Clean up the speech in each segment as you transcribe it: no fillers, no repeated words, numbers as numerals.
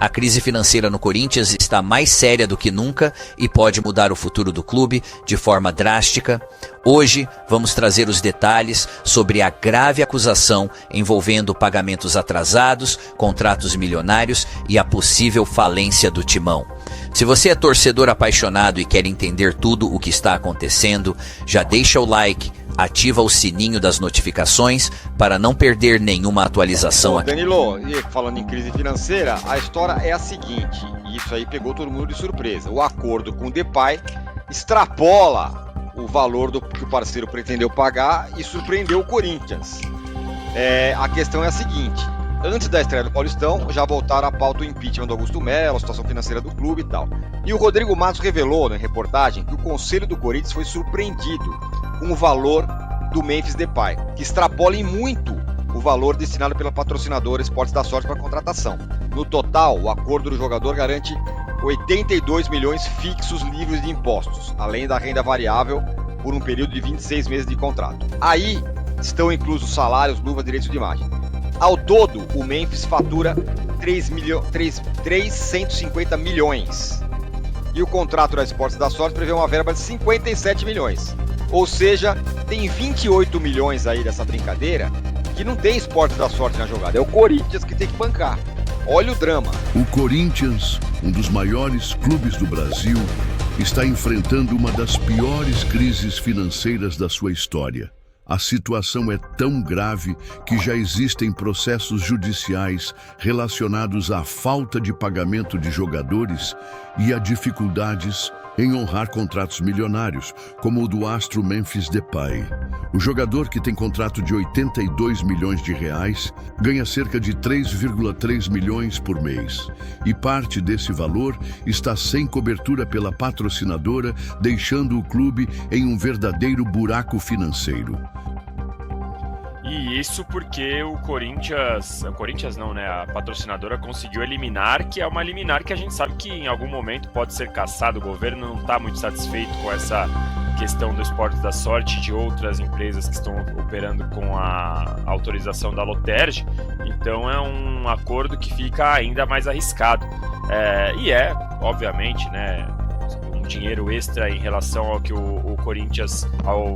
A crise financeira no Corinthians está mais séria do que nunca e pode mudar o futuro do clube de forma drástica. Hoje vamos trazer os detalhes sobre a grave acusação envolvendo pagamentos atrasados, contratos milionários e a possível falência do Timão. Se você é torcedor apaixonado e quer entender tudo o que está acontecendo, já deixa o like, ativa o sininho das notificações para não perder nenhuma atualização aqui. Danilo, e falando em crise financeira, a história é a seguinte, e isso aí pegou todo mundo de surpresa. O acordo com o Depay extrapola o valor que o parceiro pretendeu pagar e surpreendeu o Corinthians. A questão é a seguinte: antes da estreia do Paulistão, já voltaram a pauta o impeachment do Augusto Melo, a situação financeira do clube e tal. E o Rodrigo Matos revelou na reportagem que o Conselho do Corinthians foi surpreendido com o valor do Memphis Depay, que extrapola em muito o valor destinado pela patrocinadora Esportes da Sorte para a contratação. No total, o acordo do jogador garante 82 milhões fixos livres de impostos, além da renda variável por um período de 26 meses de contrato. Aí estão inclusos salários, luvas, direitos de imagem. Ao todo, o Memphis fatura 350 milhões. E o contrato da Esportes da Sorte prevê uma verba de 57 milhões. Ou seja, tem 28 milhões aí dessa brincadeira que não tem Esportes da Sorte na jogada. É o Corinthians que tem que bancar. Olha o drama. O Corinthians, um dos maiores clubes do Brasil, está enfrentando uma das piores crises financeiras da sua história. A situação é tão grave que já existem processos judiciais relacionados à falta de pagamento de jogadores e a dificuldades em honrar contratos milionários, como o do astro Memphis Depay. O jogador, que tem contrato de 82 milhões de reais, ganha cerca de 3,3 milhões por mês. E parte desse valor está sem cobertura pela patrocinadora, deixando o clube em um verdadeiro buraco financeiro. E isso porque o Corinthians não, né? A patrocinadora conseguiu eliminar, que é uma liminar que a gente sabe que em algum momento pode ser cassado. O governo não está muito satisfeito com essa questão do Esportes da Sorte e de outras empresas que estão operando com a autorização da Loterge. Então é um acordo que fica ainda mais arriscado. Obviamente, né, um dinheiro extra em relação ao que o Corinthians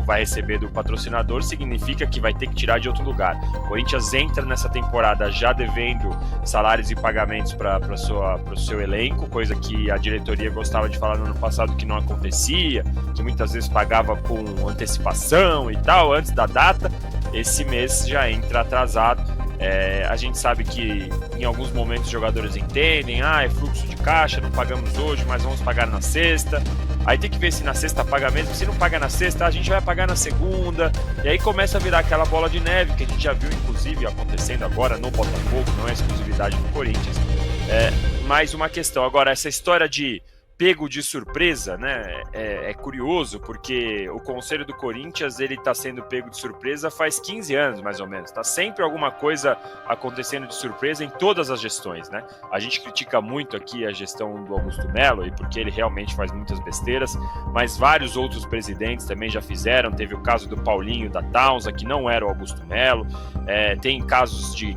vai receber do patrocinador, significa que vai ter que tirar de outro lugar. O Corinthians entra nessa temporada já devendo salários e pagamentos para o seu elenco, coisa que a diretoria gostava de falar no ano passado que não acontecia, que muitas vezes pagava com antecipação e tal, antes da data. Esse mês já entra atrasado. A gente sabe que em alguns momentos os jogadores entendem, é fluxo de caixa, não pagamos hoje, mas vamos pagar na sexta. Aí tem que ver se na sexta paga mesmo. Se não paga na sexta, a gente vai pagar na segunda. E aí começa a virar aquela bola de neve que a gente já viu, inclusive, acontecendo agora no Botafogo, não é exclusividade do Corinthians. Mais uma questão. Agora, essa história de pego de surpresa, né? É curioso, porque o Conselho do Corinthians, ele tá sendo pego de surpresa faz 15 anos, mais ou menos. Tá sempre alguma coisa acontecendo de surpresa em todas as gestões, né? A gente critica muito aqui a gestão do Augusto Melo, e porque ele realmente faz muitas besteiras, mas vários outros presidentes também já fizeram. Teve o caso do Paulinho da Taunza, que não era o Augusto Melo. Tem casos de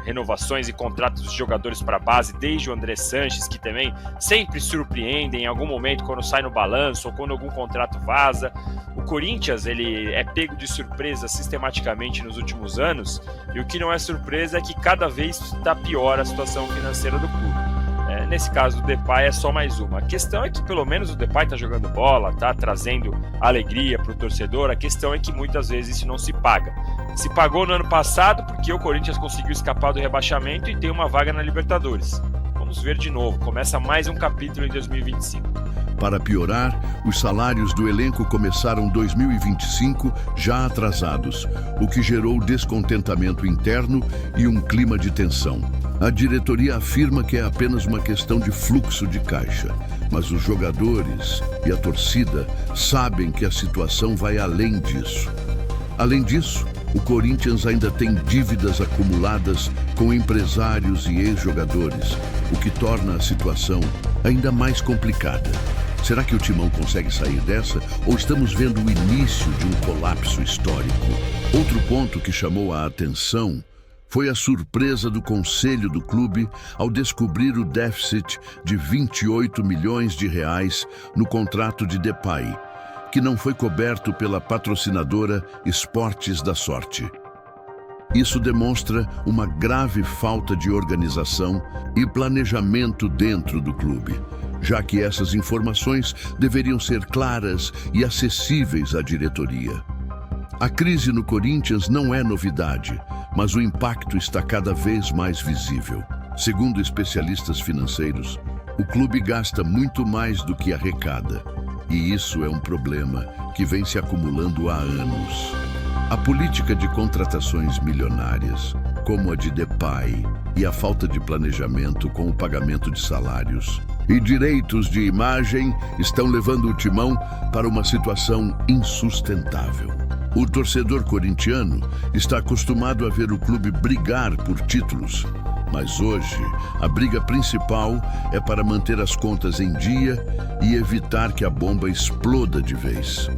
renovações e contratos de jogadores para base, desde o André Sanches, que também sempre surpreende em algum momento quando sai no balanço ou quando algum contrato vaza. O Corinthians, ele é pego de surpresa sistematicamente nos últimos anos, e o que não é surpresa é que cada vez está pior a situação financeira do clube. Nesse caso do Depay é só mais uma. A questão é que pelo menos o Depay está jogando bola, está trazendo alegria para o torcedor. A questão é que muitas vezes isso não se paga. Se pagou no ano passado porque o Corinthians conseguiu escapar do rebaixamento e tem uma vaga na Libertadores. Vamos ver de novo, começa mais um capítulo em 2025. Para piorar, os salários do elenco começaram 2025 já atrasados, o que gerou descontentamento interno e um clima de tensão. A diretoria afirma que é apenas uma questão de fluxo de caixa, mas os jogadores e a torcida sabem que a situação vai além disso. Além disso, o Corinthians ainda tem dívidas acumuladas com empresários e ex-jogadores, o que torna a situação ainda mais complicada. Será que o Timão consegue sair dessa, ou estamos vendo o início de um colapso histórico? Outro ponto que chamou a atenção foi a surpresa do conselho do clube ao descobrir o déficit de 28 milhões de reais no contrato de Depay, que não foi coberto pela patrocinadora Esportes da Sorte. Isso demonstra uma grave falta de organização e planejamento dentro do clube, já que essas informações deveriam ser claras e acessíveis à diretoria. A crise no Corinthians não é novidade, mas o impacto está cada vez mais visível. Segundo especialistas financeiros, o clube gasta muito mais do que arrecada, e isso é um problema que vem se acumulando há anos. A política de contratações milionárias, como a de Depay, e a falta de planejamento com o pagamento de salários e direitos de imagem estão levando o Timão para uma situação insustentável. O torcedor corintiano está acostumado a ver o clube brigar por títulos, mas hoje a briga principal é para manter as contas em dia e evitar que a bomba exploda de vez.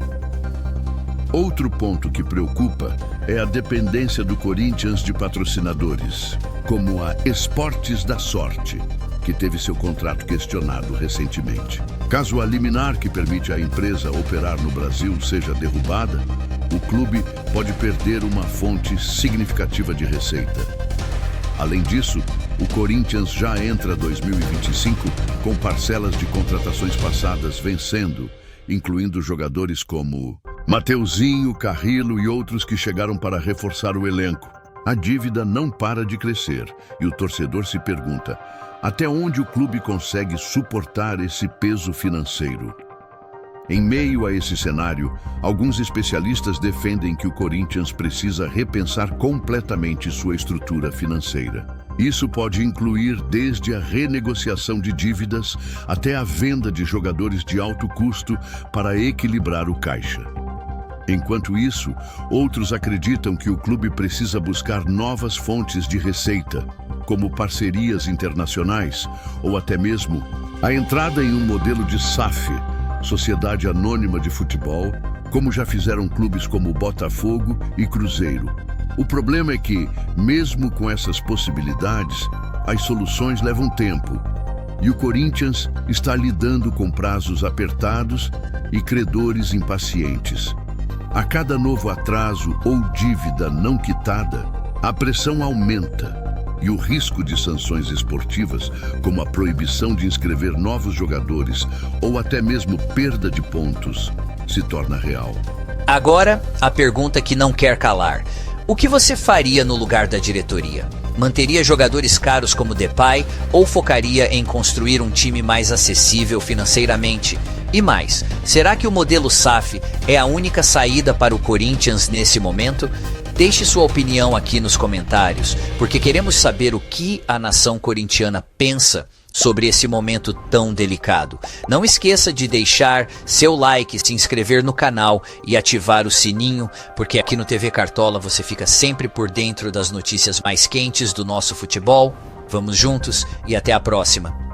Outro ponto que preocupa é a dependência do Corinthians de patrocinadores, como a Esportes da Sorte, que teve seu contrato questionado recentemente. Caso a liminar que permite à empresa operar no Brasil seja derrubada, o clube pode perder uma fonte significativa de receita. Além disso, o Corinthians já entra 2025 com parcelas de contratações passadas vencendo, incluindo jogadores como Mateuzinho, Carrillo e outros que chegaram para reforçar o elenco. A dívida não para de crescer e o torcedor se pergunta: até onde o clube consegue suportar esse peso financeiro? Em meio a esse cenário, alguns especialistas defendem que o Corinthians precisa repensar completamente sua estrutura financeira. Isso pode incluir desde a renegociação de dívidas até a venda de jogadores de alto custo para equilibrar o caixa. Enquanto isso, outros acreditam que o clube precisa buscar novas fontes de receita, como parcerias internacionais ou até mesmo a entrada em um modelo de SAF, Sociedade Anônima de Futebol, como já fizeram clubes como Botafogo e Cruzeiro. O problema é que, mesmo com essas possibilidades, as soluções levam tempo, e o Corinthians está lidando com prazos apertados e credores impacientes. A cada novo atraso ou dívida não quitada, a pressão aumenta e o risco de sanções esportivas, como a proibição de inscrever novos jogadores ou até mesmo perda de pontos, se torna real. Agora, a pergunta que não quer calar. O que você faria no lugar da diretoria? Manteria jogadores caros como Depay ou focaria em construir um time mais acessível financeiramente? E mais, será que o modelo SAF é a única saída para o Corinthians nesse momento? Deixe sua opinião aqui nos comentários, porque queremos saber o que a nação corintiana pensa sobre esse momento tão delicado. Não esqueça de deixar seu like, se inscrever no canal e ativar o sininho, porque aqui no TV Cartola você fica sempre por dentro das notícias mais quentes do nosso futebol. Vamos juntos e até a próxima.